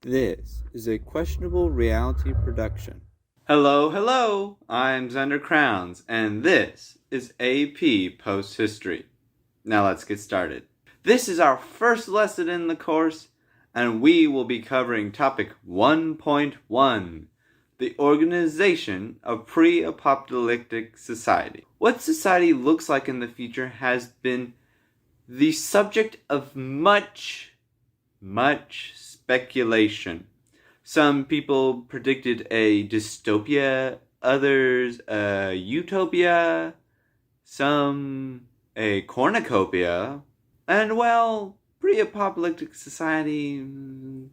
This is a questionable reality production. Hello, I'm Zander Crowns, and this is AP Post History. Now let's get started. This is our first lesson in the course, and we will be covering topic 1.1, the organization of pre-apocalyptic society. What society looks like in the future has been the subject of much speculation. Some people predicted a dystopia, others a utopia, some a cornucopia, and well, pre-apocalyptic society,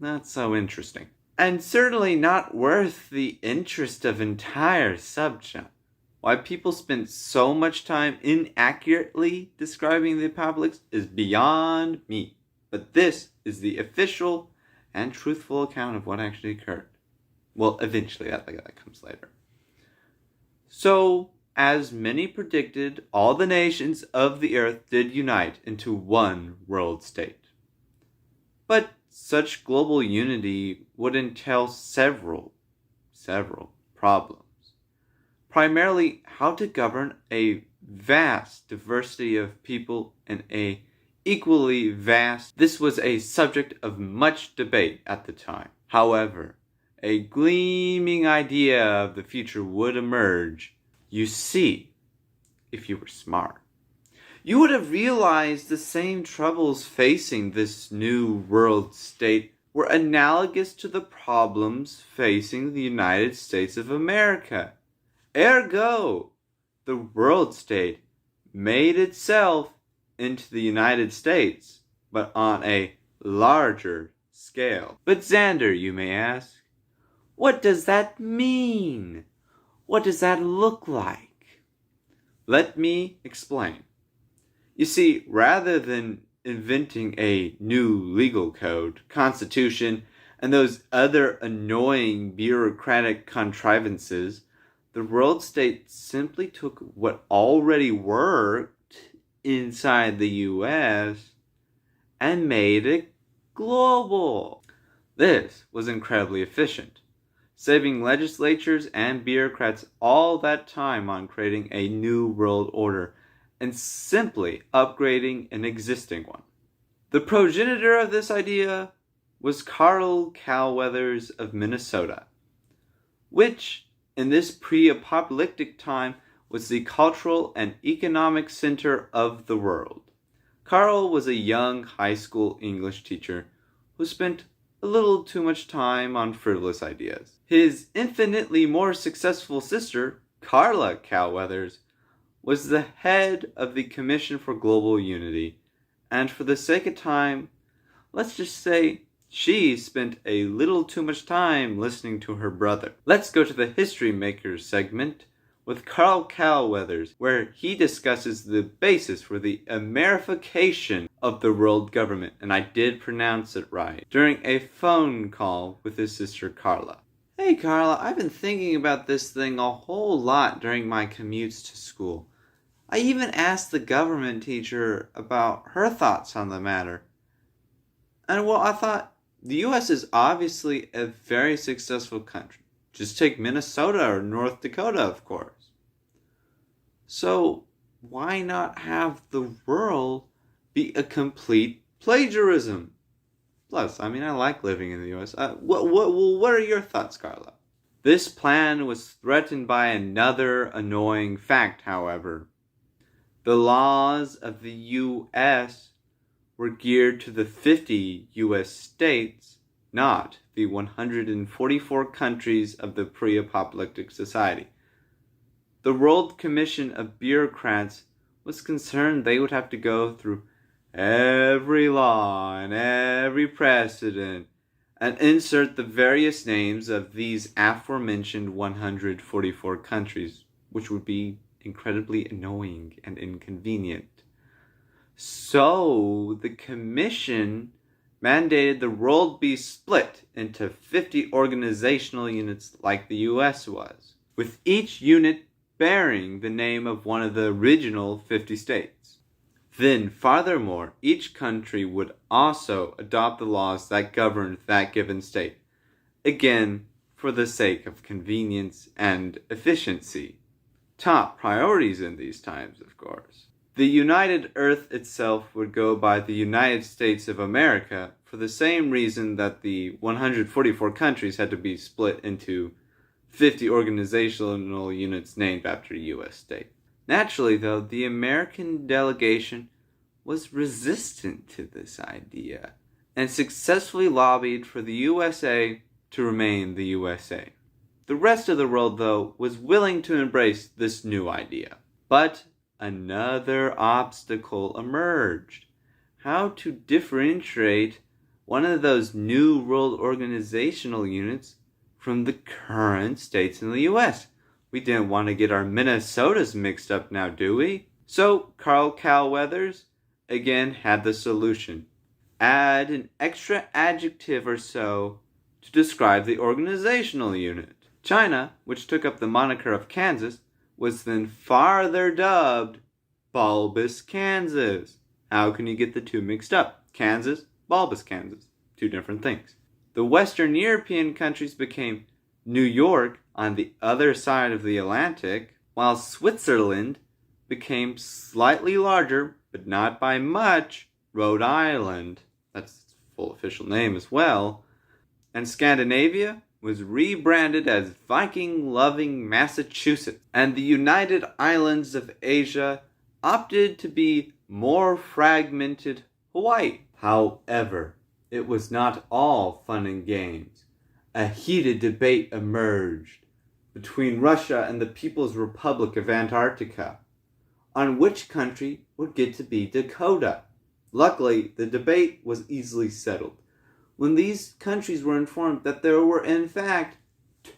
not so interesting. And certainly not worth the interest of entire subject. Why people spent so much time inaccurately describing the apocalypse is beyond me. But this is the official and truthful account of what actually occurred. Well, eventually, that comes later. So, as many predicted, all the nations of the earth did unite into one world state. But such global unity would entail several problems. Primarily, how to govern a vast diversity of people in a equally vast. This was a subject of much debate at the time. However, a gleaming idea of the future would emerge. You see, if you were smart, you would have realized the same troubles facing this new world state were analogous to the problems facing the United States of America. Ergo, the world state made itself into the United States, but on a larger scale. But Zander, you may ask, what does that mean? What does that look like? Let me explain. You see, rather than inventing a new legal code, constitution, and those other annoying bureaucratic contrivances, the world state simply took what already worked inside the US and made it global. This was incredibly efficient, saving legislatures and bureaucrats all that time on creating a new world order and simply upgrading an existing one. The progenitor of this idea was Carl Calweathers of Minnesota, which in this pre-apocalyptic time was the cultural and economic center of the world. Carl was a young high school English teacher who spent a little too much time on frivolous ideas. His infinitely more successful sister, Carla Calweathers, was the head of the Commission for Global Unity, and for the sake of time, let's just say she spent a little too much time listening to her brother. Let's go to the History Makers segment with Carl Calweathers, where he discusses the basis for the Amerification of the world government, and I did pronounce it right, during a phone call with his sister Carla. Hey Carla, I've been thinking about this thing a whole lot during my commutes to school. I even asked the government teacher about her thoughts on the matter. And well, I thought, the US is obviously a very successful country. Just take Minnesota or North Dakota, of course. So, why not have the world be a complete plagiarism? Plus, I like living in the US. What are your thoughts, Carla? This plan was threatened by another annoying fact, however. The laws of the US were geared to the 50 US states, not the 144 countries of the pre-apocalyptic society. The World Commission of Bureaucrats was concerned they would have to go through every law and every precedent and insert the various names of these aforementioned 144 countries, which would be incredibly annoying and inconvenient. So the commission mandated the world be split into 50 organizational units like the US was, with each unit bearing the name of one of the original 50 states. Then, furthermore, each country would also adopt the laws that governed that given state, again, for the sake of convenience and efficiency. Top priorities in these times, of course. The United Earth itself would go by the United States of America for the same reason that the 144 countries had to be split into 50 organizational units named after a U.S. state. Naturally, though, the American delegation was resistant to this idea and successfully lobbied for the USA to remain the USA. The rest of the world, though, was willing to embrace this new idea. But another obstacle emerged: how to differentiate one of those new world organizational units from the current states in the US. We didn't want to get our Minnesotas mixed up now, do we? So Carl Calweathers again had the solution. Add an extra adjective or so to describe the organizational unit. China, which took up the moniker of Kansas, was then farther dubbed Bulbous Kansas. How can you get the two mixed up? Kansas, Bulbous Kansas. Two different things. The Western European countries became New York on the other side of the Atlantic, while Switzerland became slightly larger, but not by much, Rhode Island. That's its full official name as well. And Scandinavia was rebranded as Viking-loving Massachusetts. And the United Islands of Asia opted to be more fragmented Hawaii. However, it was not all fun and games. A heated debate emerged between Russia and the People's Republic of Antarctica on which country would get to be Dakota. Luckily, the debate was easily settled when these countries were informed that there were in fact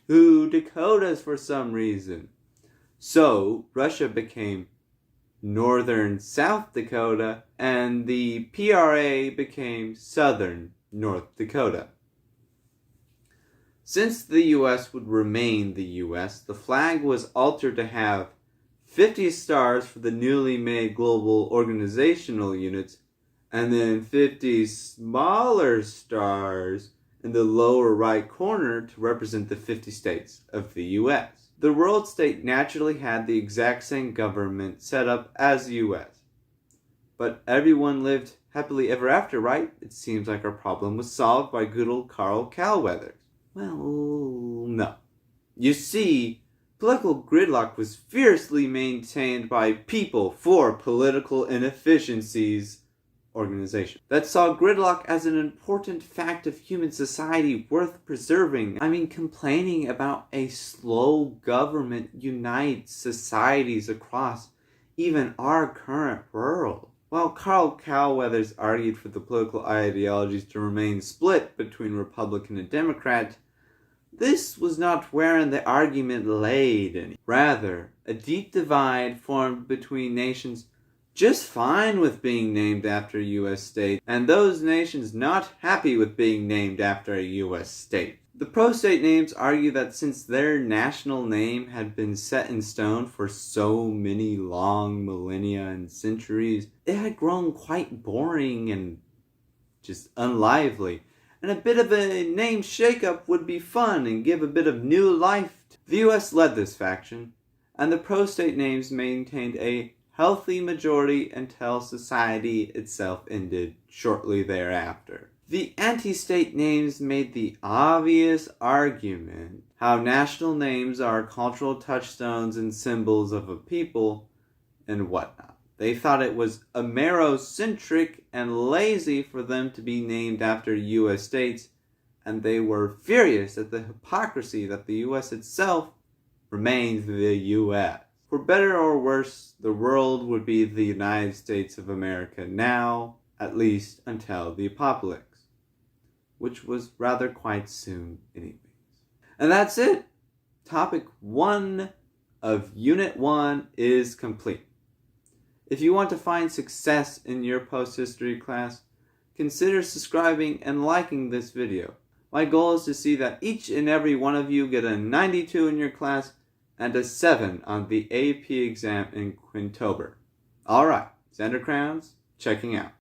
2 Dakotas for some reason. So, Russia became Northern South Dakota, and the PRA became Southern North Dakota. Since the U.S. would remain the U.S., the flag was altered to have 50 stars for the newly made global organizational units, and then 50 smaller stars in the lower right corner to represent the 50 states of the U.S. The world state naturally had the exact same government set up as the U.S. But everyone lived happily ever after, right? It seems like our problem was solved by good old Carl Calweathers. Well, no. You see, political gridlock was fiercely maintained by People for Political Inefficiencies organization that saw gridlock as an important fact of human society worth preserving. Complaining about a slow government unites societies across even our current world. While Carl Calweathers argued for the political ideologies to remain split between Republican and Democrat, this was not wherein the argument laid. Rather, a deep divide formed between nations just fine with being named after a U.S. state, and those nations not happy with being named after a U.S. state. The pro-state names argue that since their national name had been set in stone for so many long millennia and centuries, it had grown quite boring and just unlively, and a bit of a name shake-up would be fun and give a bit of new life. The U.S. led this faction, and the pro-state names maintained a healthy majority until society itself ended shortly thereafter. The anti-state names made the obvious argument how national names are cultural touchstones and symbols of a people and whatnot. They thought it was Amerocentric and lazy for them to be named after U.S. states, and they were furious at the hypocrisy that the U.S. itself remains the U.S. For better or worse, the world would be the United States of America now, at least until the apocalypse, which was rather quite soon anyways. And that's it. Topic 1 of Unit 1 is complete. If you want to find success in your post-history class, consider subscribing and liking this video. My goal is to see that each and every one of you get a 92 in your class and a 7 on the AP exam in Quintober. Alright, Zander Crowns, checking out.